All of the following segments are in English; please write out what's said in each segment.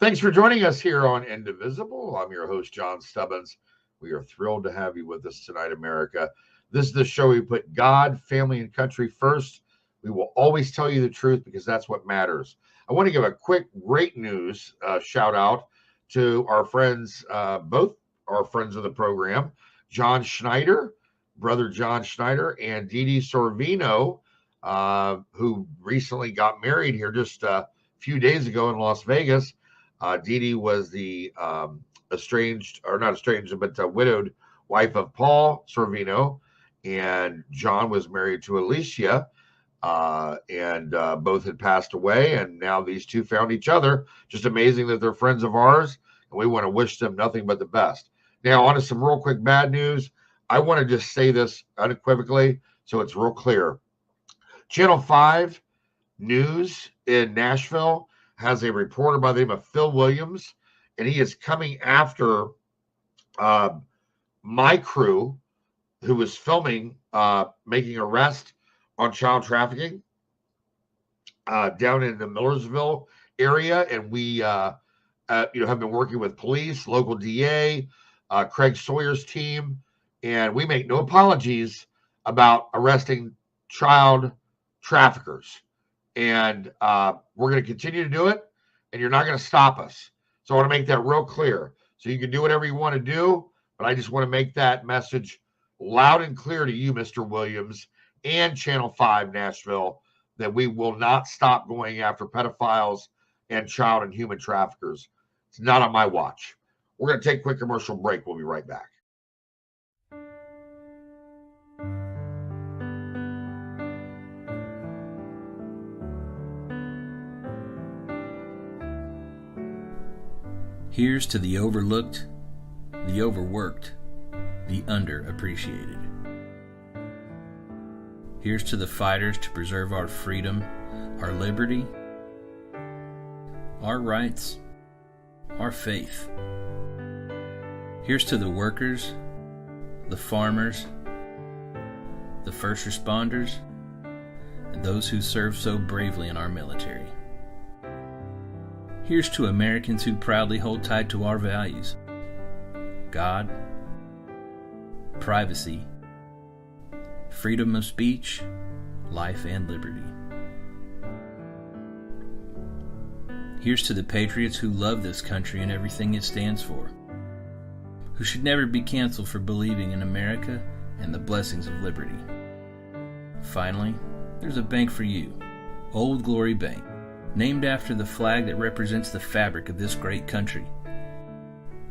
Thanks for joining us here on Indivisible. I'm your host, John Stubbins. We are thrilled to have you with us tonight, America. This is the show we put God, family, and country first. We will always tell you the truth because that's what matters. I want to give a quick great news shout out to our friends, both our friends of the program, John Schneider, brother John Schneider, and Dee Dee Sorvino, who recently got married here just a few days ago in Las Vegas. Dee Dee was the widowed wife of Paul Sorvino, and John was married to Alicia, and both had passed away, and now these two found each other. Just amazing that they're friends of ours, and we want to wish them nothing but the best. Now, on to some real quick bad news. I want to just say this unequivocally so it's real clear. Channel 5 News in Nashville has a reporter by the name of Phil Williams, and he is coming after my crew who was filming making arrest on child trafficking down in the Millersville area. And we have been working with police, local DA, Craig Sawyer's team, and we make no apologies about arresting child traffickers. And we're going to continue to do it, and you're not going to stop us. So I want to make that real clear. So you can do whatever you want to do, but I just want to make that message loud and clear to you, Mr. Williams, and Channel 5 Nashville, that we will not stop going after pedophiles and child and human traffickers. It's not on my watch. We're going to take a quick commercial break. We'll be right back. Here's to the overlooked, the overworked, the underappreciated. Here's to the fighters to preserve our freedom, our liberty, our rights, our faith. Here's to the workers, the farmers, the first responders, and those who serve so bravely in our military. Here's to Americans who proudly hold tight to our values: God, privacy, freedom of speech, life, and liberty. Here's to the patriots who love this country and everything it stands for, who should never be canceled for believing in America and the blessings of liberty. Finally, there's a bank for you, Old Glory Bank, named after the flag that represents the fabric of this great country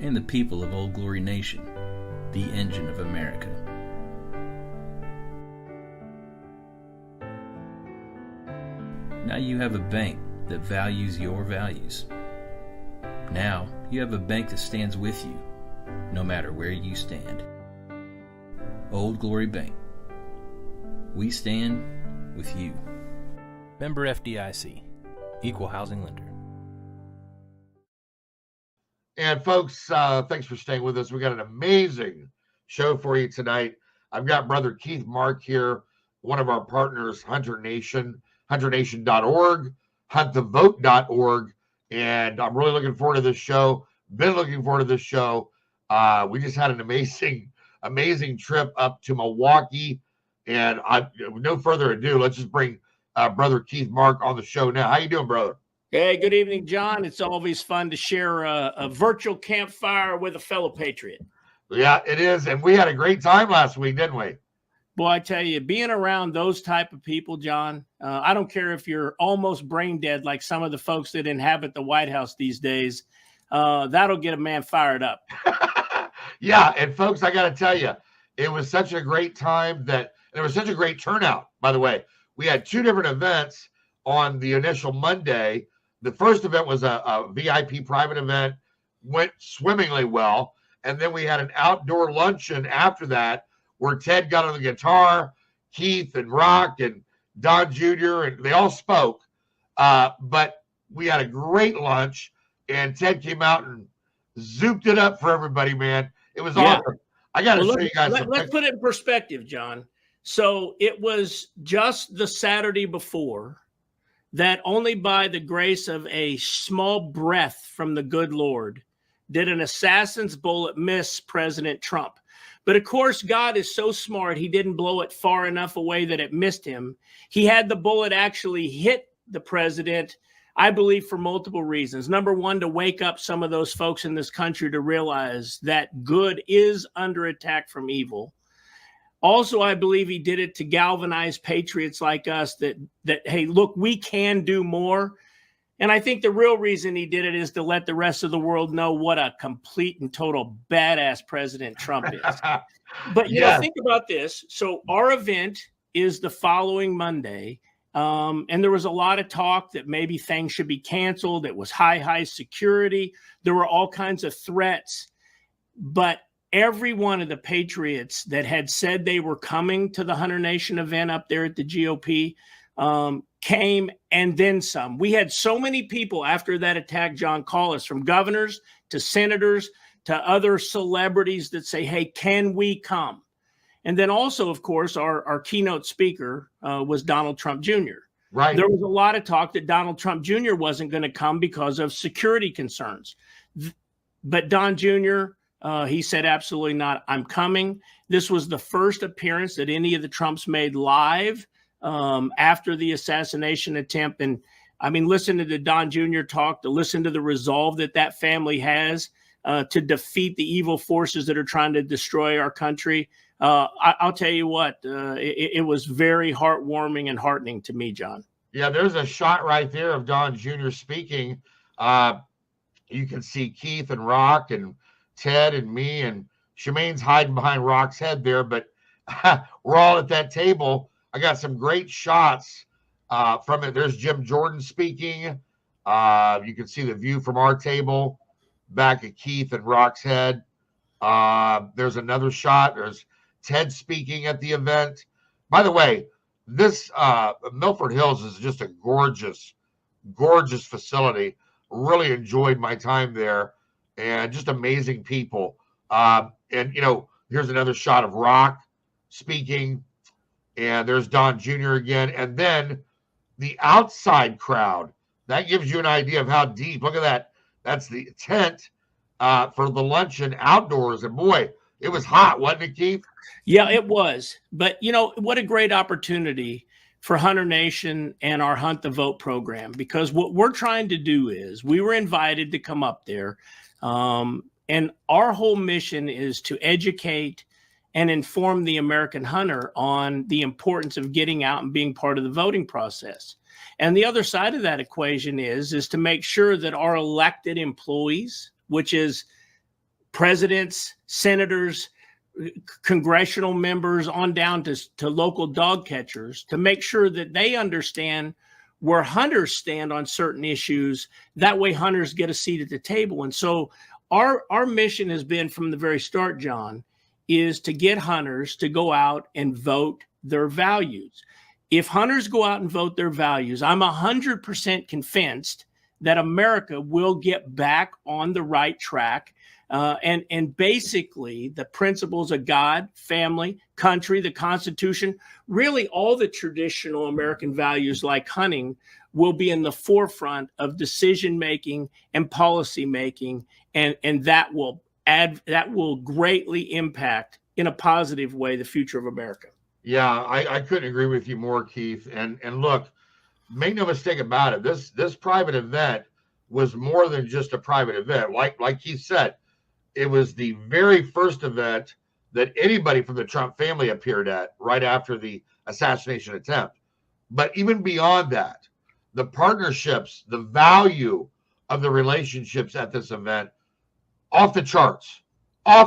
and the people of Old Glory Nation, the engine of America. Now you have a bank that values your values. Now you have a bank that stands with you, no matter where you stand. Old Glory Bank. We stand with you. Member FDIC. Equal housing lender. And folks, thanks for staying with us. We got an amazing show for you tonight. I've got Brother Keith Mark here, one of our partners, Hunter Nation, hunternation.org, huntthevote.org. And I'm really looking forward to this show. Been looking forward to this show. We just had an amazing trip up to Milwaukee. And with no further ado, let's just bring Brother Keith Mark on the show now. How you doing, brother? Hey, good evening, John. It's always fun to share a virtual campfire with a fellow patriot. Yeah, it is. And we had a great time last week, didn't we? Boy, I tell you, being around those type of people, John, I don't care if you're almost brain dead like some of the folks that inhabit the White House these days. That'll get a man fired up. Yeah, and folks, I got to tell you, it was such a great time and it was such a great turnout, by the way. We had two different events on the initial Monday. The first event was a VIP private event, went swimmingly well. And then we had an outdoor luncheon after that where Ted got on the guitar, Keith and Rock and Don Jr., and they all spoke. But we had a great lunch, and Ted came out and zooped it up for everybody, man. It was awesome. I got to show you guys something. Let's put it in perspective, John. So it was just the Saturday before. that only by the grace of a small breath from the good Lord did an assassin's bullet miss President Trump. But of course, God is so smart, he didn't blow it far enough away that it missed him. He had the bullet actually hit the president, I believe, for multiple reasons. Number one, to wake up some of those folks in this country to realize that good is under attack from evil. Also, I believe he did it to galvanize patriots like us that hey, look, we can do more. And I think the real reason he did it is to let the rest of the world know what a complete and total badass President Trump is. But, you know, think about this. So our event is the following Monday. And there was a lot of talk that maybe things should be canceled. It was high security. There were all kinds of threats. But every one of the patriots that had said they were coming to the Hunter Nation event up there at the GOP came, and then some. We had so many people after that attack, John, call us, from governors to senators to other celebrities that say, hey, can we come? And then also, of course, our keynote speaker was Donald Trump Jr. Right. There was a lot of talk that Donald Trump Jr. wasn't going to come because of security concerns. But Don Jr., he said, absolutely not. I'm coming. This was the first appearance that any of the Trumps made live after the assassination attempt. And I mean, listen to the Don Jr. talk, to listen to the resolve that family has to defeat the evil forces that are trying to destroy our country. I'll tell you what, it was very heartwarming and heartening to me, John. Yeah, there's a shot right there of Don Jr. speaking. You can see Keith and Rock and Ted and me, and Shemaine's hiding behind Rock's head there, but we're all at that table. I got some great shots from it. There's Jim Jordan speaking. You can see the view from our table back at Keith and Rock's head. There's another shot. There's Ted speaking at the event. By the way, this Milford Hills is just a gorgeous, gorgeous facility. Really enjoyed my time there, and just amazing people. And, you know, here's another shot of Rock speaking, and there's Don Jr. again. And then the outside crowd, that gives you an idea of how deep. Look at that. That's the tent for the luncheon outdoors. And boy, it was hot, wasn't it, Keith? Yeah, it was. But, you know, what a great opportunity for Hunter Nation and our Hunt the Vote program, because what we're trying to do is, we were invited to come up there. And our whole mission is to educate and inform the American hunter on the importance of getting out and being part of the voting process. And the other side of that equation is to make sure that our elected employees, which is presidents, senators, congressional members, on down to local dog catchers, to make sure that they understand where hunters stand on certain issues. That way hunters get a seat at the table. And so our mission has been from the very start, John, is to get hunters to go out and vote their values. If hunters go out and vote their values, I'm 100% convinced that America will get back on the right track. And basically the principles of God, family, country, the Constitution, really all the traditional American values like hunting will be in the forefront of decision-making and policy-making. And that will greatly impact in a positive way the future of America. Yeah, I couldn't agree with you more, Keith. And look, make no mistake about it. This private event was more than just a private event. Like Keith said, it was the very first event that anybody from the Trump family appeared at right after the assassination attempt. But even beyond that, the partnerships, the value of the relationships at this event, off the charts, in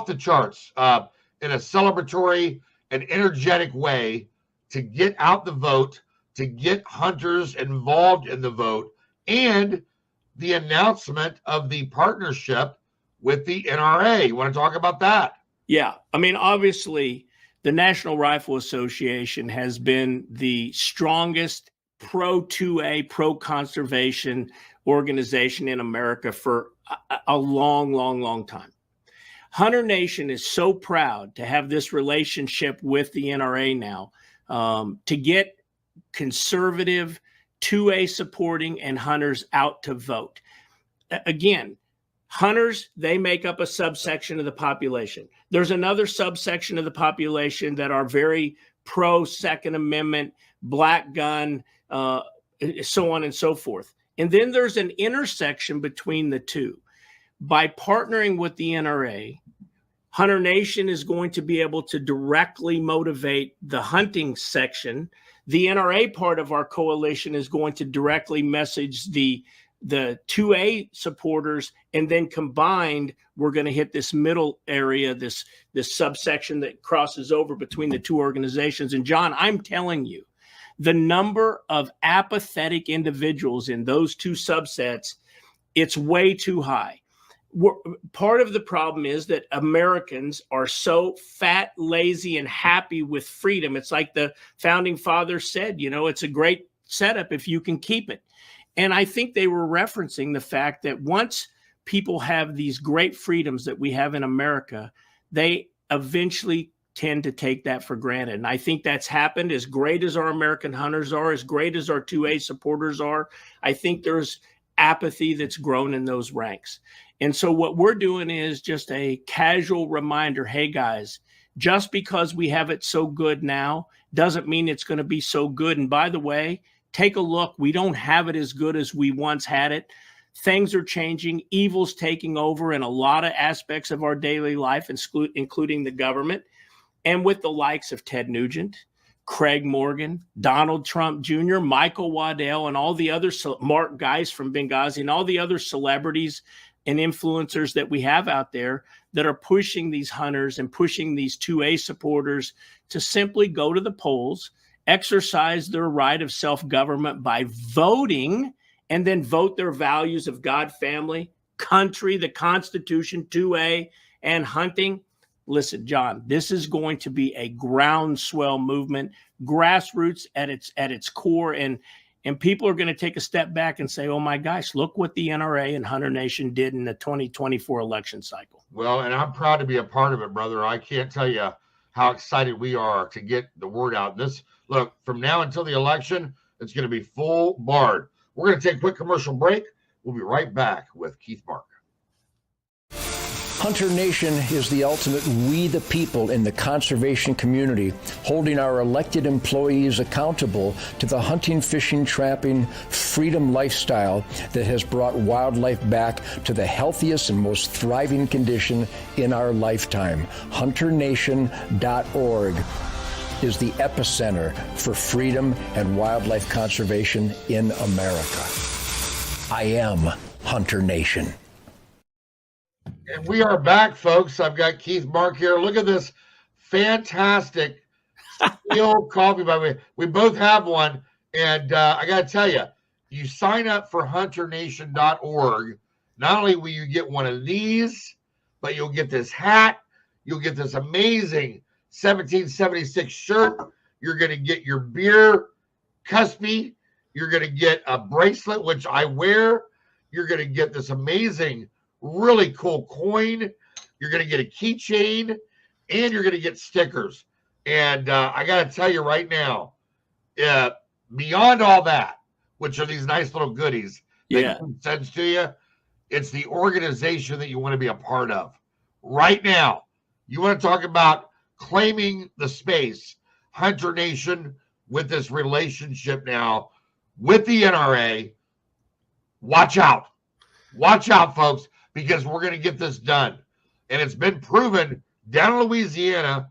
a celebratory and energetic way to get out the vote, to get hunters involved in the vote, and the announcement of the partnership with the NRA. You want to talk about that? Yeah. I mean, obviously, the National Rifle Association has been the strongest pro-2A, pro-conservation organization in America for a long time. Hunter Nation is so proud to have this relationship with the NRA now, to get conservative, 2A supporting and hunters out to vote. Again, hunters, they make up a subsection of the population. There's another subsection of the population that are very pro Second Amendment, black gun, so on and so forth. And then there's an intersection between the two. By partnering with the NRA, Hunter Nation is going to be able to directly motivate the hunting section. The NRA part of our coalition is going to directly message the 2A supporters, and then combined, we're going to hit this middle area, this subsection that crosses over between the two organizations. And John, I'm telling you, the number of apathetic individuals in those two subsets, it's way too high. Part of the problem is that Americans are so fat, lazy, and happy with freedom. It's like the founding fathers said, it's a great setup if you can keep it. And I think they were referencing the fact that once people have these great freedoms that we have in America, they eventually tend to take that for granted. And I think that's happened. As great as our American hunters are, as great as our 2A supporters are, I think there's apathy that's grown in those ranks. And so what we're doing is just a casual reminder, hey guys, just because we have it so good now doesn't mean it's going to be so good. And by the way, take a look. We don't have it as good as we once had it. Things are changing. Evil's taking over in a lot of aspects of our daily life, including the government. And with the likes of Ted Nugent, Craig Morgan, Donald Trump Jr., Michael Waddell, and all the other Mark Geis from Benghazi, and all the other celebrities and influencers that we have out there that are pushing these hunters and pushing these 2A supporters to simply go to the polls, exercise their right of self-government by voting, and then vote their values of God, family, country, the Constitution, 2A, and hunting. Listen, John, this is going to be a groundswell movement, grassroots at its core, and people are going to take a step back and say, oh my gosh, look what the NRA and Hunter Nation did in the 2024 election cycle. Well, and I'm proud to be a part of it, brother. I can't tell you how excited we are to get the word out. Look, from now until the election, it's going to be full bard. We're going to take a quick commercial break. We'll be right back with Keith Mark. Hunter Nation is the ultimate we the people in the conservation community, holding our elected employees accountable to the hunting, fishing, trapping, freedom lifestyle that has brought wildlife back to the healthiest and most thriving condition in our lifetime. HunterNation.org is the epicenter for freedom and wildlife conservation in America. I am Hunter Nation. And we are back, folks. I've got Keith Mark here. Look at this fantastic steel coffee, by the way. We both have one. And I got to tell you, you sign up for HunterNation.org. Not only will you get one of these, but you'll get this hat. You'll get this amazing 1776 shirt. You're going to get your beer cuspy. You're going to get a bracelet, which I wear. You're going to get this amazing, really cool coin. You're going to get a keychain, and you're going to get stickers. And I got to tell you right now, beyond all that, which are these nice little goodies that sends to you, it's the organization that you want to be a part of. Right now, you want to talk about claiming the space, Hunter Nation, with this relationship now with the NRA. Watch out. Watch out, folks, because we're going to get this done. And it's been proven down in Louisiana,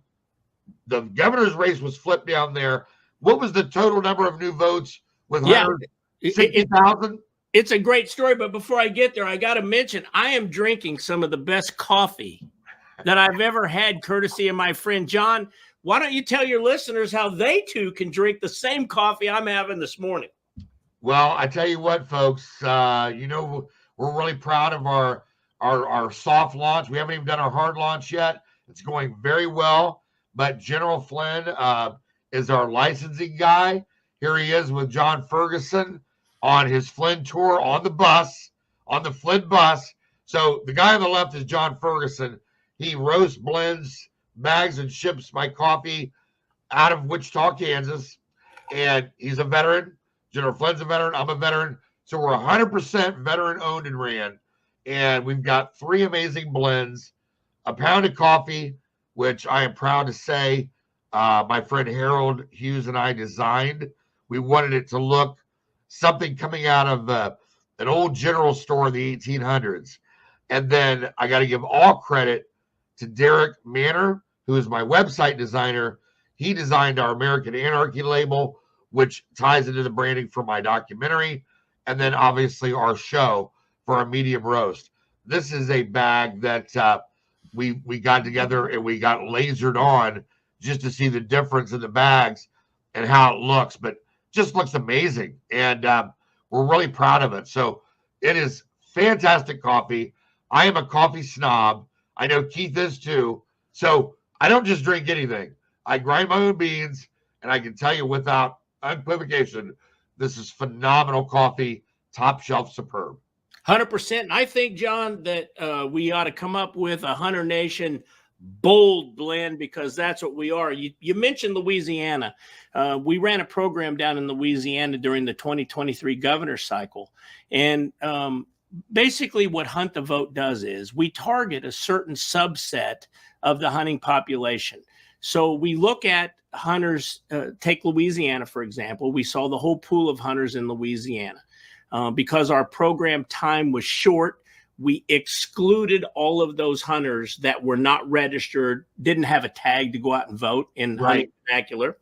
the governor's race was flipped down there. What was the total number of new votes with 60,000? It's a great story, but before I get there, I got to mention I am drinking some of the best coffee that I've ever had, courtesy of my friend John. Why don't you tell your listeners how they too can drink the same coffee I'm having this morning? Well, I tell you what, folks, we're really proud of our soft launch. We haven't even done our hard launch yet. It's going very well, but General Flynn is our licensing guy. Here he is with John Ferguson on his Flynn tour on the Flynn bus. So the guy on the left is John Ferguson. He roasts, blends, bags, and ships my coffee out of Wichita, Kansas. And he's a veteran, General Flynn's a veteran. I'm a veteran. So we're 100% veteran owned and ran. And we've got 3 amazing blends, a pound of coffee, which I am proud to say my friend Harold Hughes and I designed. We wanted it to look something coming out of an old general store in the 1800s. And then I got to give all credit to Derek Manor, who is my website designer. He designed our American Anarchy label, which ties into the branding for my documentary. And then obviously our show for our medium roast. This is a bag that we got together and we got lasered on just to see the difference in the bags and how it looks, but just looks amazing. And we're really proud of it. So it is fantastic coffee. I am a coffee snob. I know Keith is too. So I don't just drink anything. I grind my own beans, and I can tell you without equivocation, this is phenomenal coffee, top shelf, superb. 100%. And I think, John, that we ought to come up with a Hunter Nation bold blend, because that's what we are. You mentioned Louisiana. We ran a program down in Louisiana during the 2023 governor cycle. And basically what Hunt the Vote does is we target a certain subset of the hunting population. So we look at hunters, take Louisiana, for example. We saw the whole pool of hunters in Louisiana. Because our program time was short, we excluded all of those hunters that were not registered, didn't have a tag to go out and vote in hunting vernacular.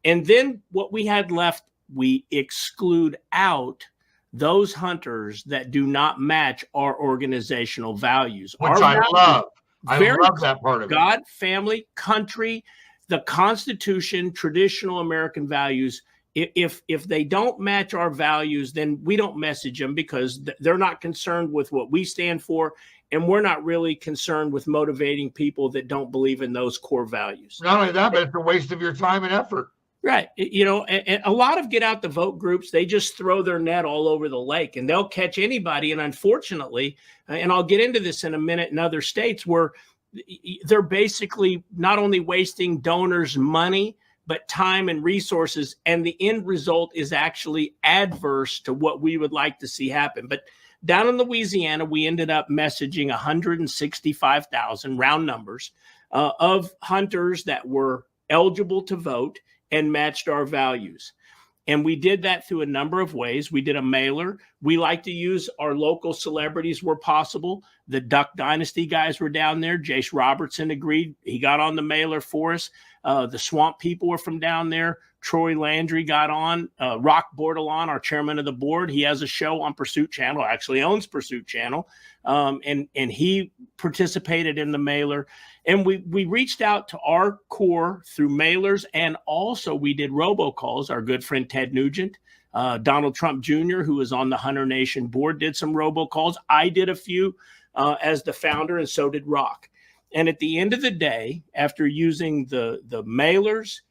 And then what we had left, we exclude out those hunters that do not match our organizational values. Which I love. I love that part of it. God, family, country, the Constitution, traditional American values. If they don't match our values, then we don't message them, because they're not concerned with what we stand for, and we're not really concerned with motivating people that don't believe in those core values. Not only that, but it's a waste of your time and effort. Right. You know, and a lot of get out the vote groups, they just throw their net all over the lake and they'll catch anybody. And unfortunately, and I'll get into this in a minute, in other states where they're basically not only wasting donors' money, but time and resources, and the end result is actually adverse to what we would like to see happen. But down in Louisiana, we ended up messaging 165,000 round numbers of hunters that were eligible to vote and matched our values. And we did that through a number of ways. We did a mailer. We like to use our local celebrities where possible. The Duck Dynasty guys were down there. Jace Robertson agreed. He got on the mailer for us. The Swamp People were from down there. Troy Landry got on. Rock Bordelon, our chairman of the board, he has a show on Pursuit Channel, actually owns Pursuit Channel. And he participated in the mailer. And we reached out to our core through mailers, and also we did robocalls. Our good friend Ted Nugent, Donald Trump Jr., who is on the Hunter Nation board, did some robocalls. I did a few as the founder, and so did Rock. And at the end of the day, after using the mailers,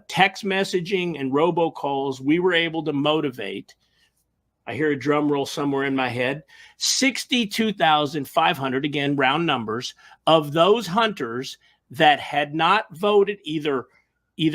text messaging, and robocalls, we were able to motivate, I hear a drum roll somewhere in my head, 62,500, again, round numbers, of those hunters that had not voted, either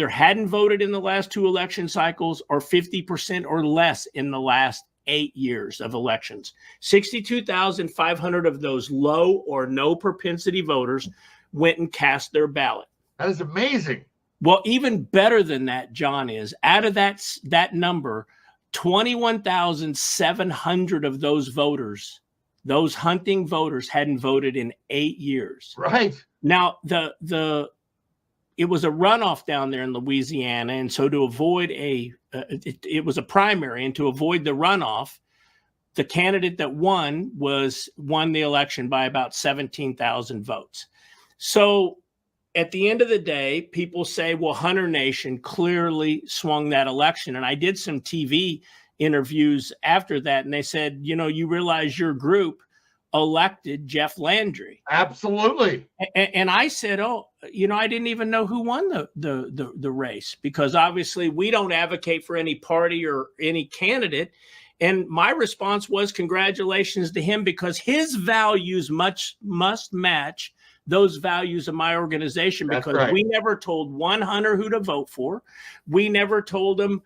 hadn't voted in the last 2 election cycles, or 50% or less in the last 8 years of elections. 62,500 of those low or no propensity voters went and cast their ballot. That is amazing. Well, even better than that, John, is out of that number, 21,700 of those voters, those hunting voters, hadn't voted in 8 years. Right. Now, it was a runoff down there in Louisiana, and so to avoid it was a primary, and to avoid the runoff, the candidate that won the election by about 17,000 votes. So at the end of the day, people say, well, Hunter Nation clearly swung that election. And I did some TV interviews after that, and they said, you realize your group elected Jeff Landry. Absolutely. And I said, I didn't even know who won the race, because obviously we don't advocate for any party or any candidate. And my response was, congratulations to him, because his values must match those values of my organization, because we never told one hunter who to vote for. We never told them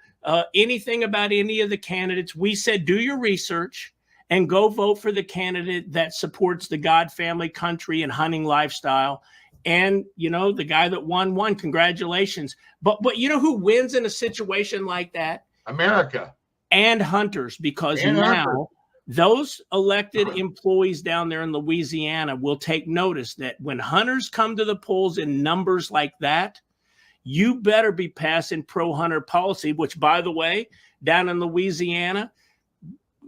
anything about any of the candidates. We said, do your research and go vote for the candidate that supports the God, family, country, and hunting lifestyle. And, the guy that won, congratulations. But you know who wins in a situation like that? America. And hunters, because now those elected employees down there in Louisiana will take notice that when hunters come to the polls in numbers like that, you better be passing pro-hunter policy, which, by the way, down in Louisiana,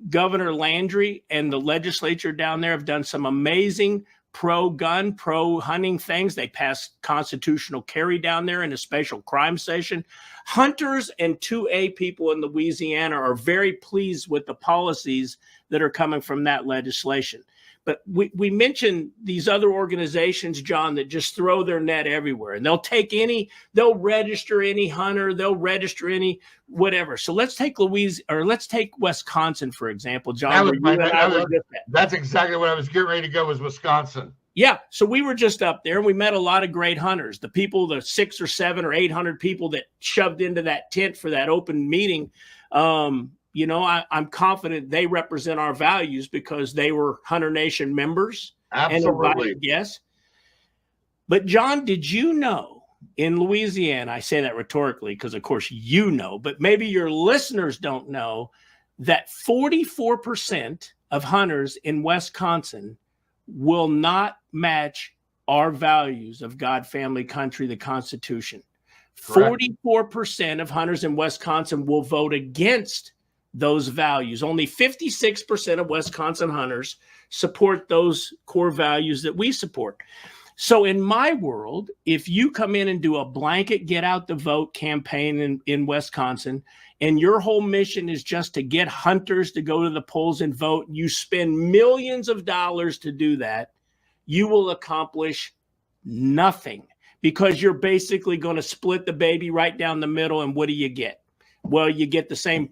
Governor Landry and the legislature down there have done some amazing pro-gun, pro-hunting things. They passed constitutional carry down there in a special crime session. Hunters and 2A people in Louisiana are very pleased with the policies that are coming from that legislation. But we mentioned these other organizations, John, that just throw their net everywhere, and they'll register any hunter, they'll register any whatever. So let's take Wisconsin, for example, John. That's exactly what I was getting ready to go, was Wisconsin. Yeah. So we were just up there and we met a lot of great hunters. The people, the 600 or 700 or 800 people that shoved into that tent for that open meeting, I'm confident they represent our values because they were Hunter Nation members. Absolutely. And invited guests. But John, did you know in Louisiana, I say that rhetorically because of course you know, but maybe your listeners don't know, that 44% of hunters in Wisconsin will not match our values of God, family, country, the Constitution. Correct. 44% of hunters in Wisconsin will vote against those values. Only 56% of Wisconsin hunters support those core values that we support. So in my world, if you come in and do a blanket get out the vote campaign in Wisconsin, and your whole mission is just to get hunters to go to the polls and vote, you spend millions of dollars to do that, you will accomplish nothing, because you're basically going to split the baby right down the middle. And what do you get? Well, you get the same.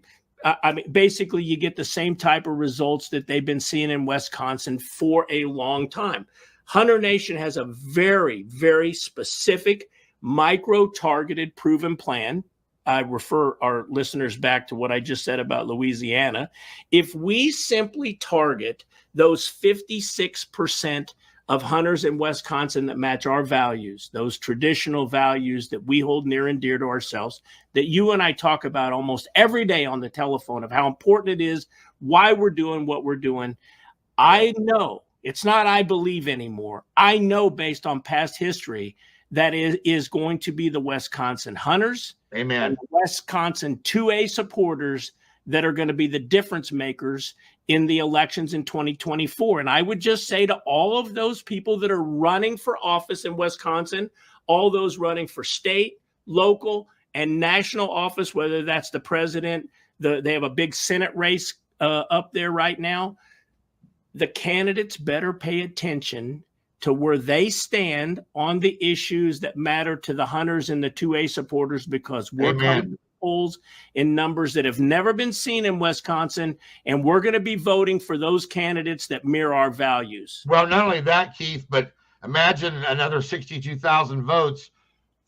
Basically, you get the same type of results that they've been seeing in Wisconsin for a long time. Hunter Nation has a very, very specific, micro-targeted, proven plan. I refer our listeners back to what I just said about Louisiana. If we simply target those 56% of hunters in Wisconsin that match our values, those traditional values that we hold near and dear to ourselves, that you and I talk about almost every day on the telephone, of how important it is, why we're doing what we're doing. I know, it's not I believe anymore. I know based on past history that it is going to be the Wisconsin hunters, amen, and the Wisconsin 2A supporters that are going to be the difference makers in the elections in 2024. And I would just say to all of those people that are running for office in Wisconsin, all those running for state, local, and national office, whether that's the president, they have a big Senate race up there right now, the candidates better pay attention to where they stand on the issues that matter to the hunters and the 2A supporters, because we're coming to the polls in numbers that have never been seen in Wisconsin, and we're going to be voting for those candidates that mirror our values. Well, not only that, Keith, but imagine another 62,000 votes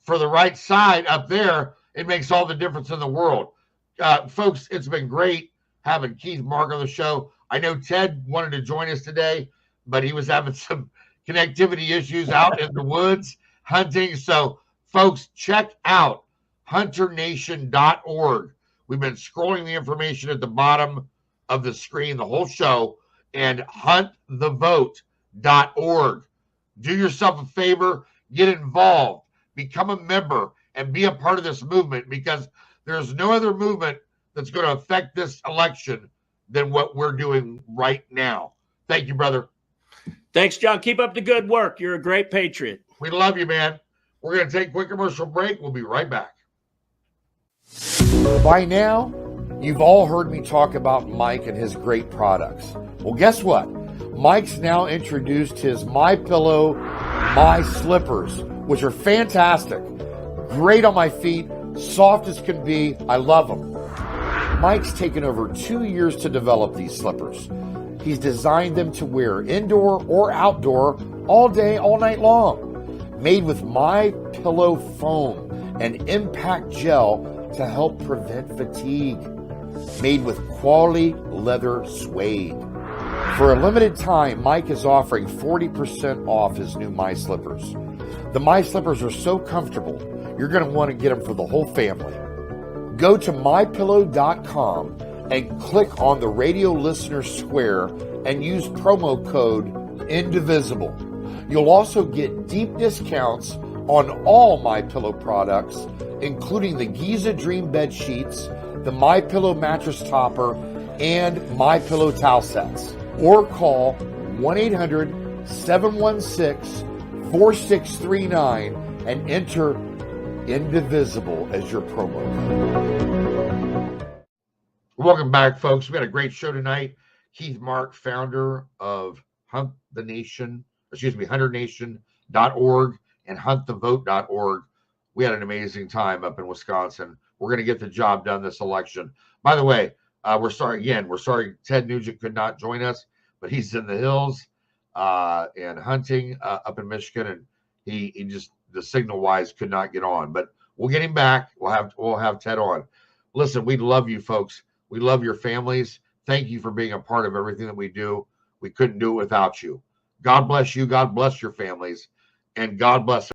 for the right side up there. It makes all the difference in the world. Folks, it's been great having Keith Mark on the show. I know Ted wanted to join us today, but he was having some connectivity issues out in the woods hunting. So folks, check out hunternation.org. We've been scrolling the information at the bottom of the screen the whole show, and huntthevote.org. Do yourself a favor, get involved, become a member, and be a part of this movement, because there's no other movement that's going to affect this election than what we're doing right now. Thank you, brother. Thanks, John. Keep up the good work. You're a great patriot. We love you, man. We're going to take a quick commercial break. We'll be right back. By now, you've all heard me talk about Mike and his great products. Well, guess what? Mike's now introduced his MyPillow My Slippers, which are fantastic. Great on my feet, soft as can be. I love them. Mike's taken over 2 years to develop these slippers. He's designed them to wear indoor or outdoor all day, all night long. Made with My Pillow foam and impact gel to help prevent fatigue. Made with quality leather suede. For a limited time, Mike is offering 40% off his new My Slippers. The My Slippers are so comfortable, you're going to want to get them for the whole family. Go to mypillow.com and click on the radio listener square and use promo code INDIVISIBLE. You'll also get deep discounts on all My Pillow products, including the Giza Dream bed sheets, the My Pillow mattress topper, and My Pillow towel sets. Or call 1-800-716-4639 and enter INDIVISIBLE as your promo code. Welcome back, folks. We had a great show tonight. Keith Mark, founder of HunterNation.org and HuntTheVote.org. We had an amazing time up in Wisconsin. We're going to get the job done this election. By the way, we're sorry Ted Nugent could not join us, but he's in the hills and hunting up in Michigan, and he just, the signal wise, could not get on. But we'll get him back. We'll have Ted on. Listen, we love you folks. We love your families. Thank you for being a part of everything that we do. We couldn't do it without you. God bless you. God bless your families. And God bless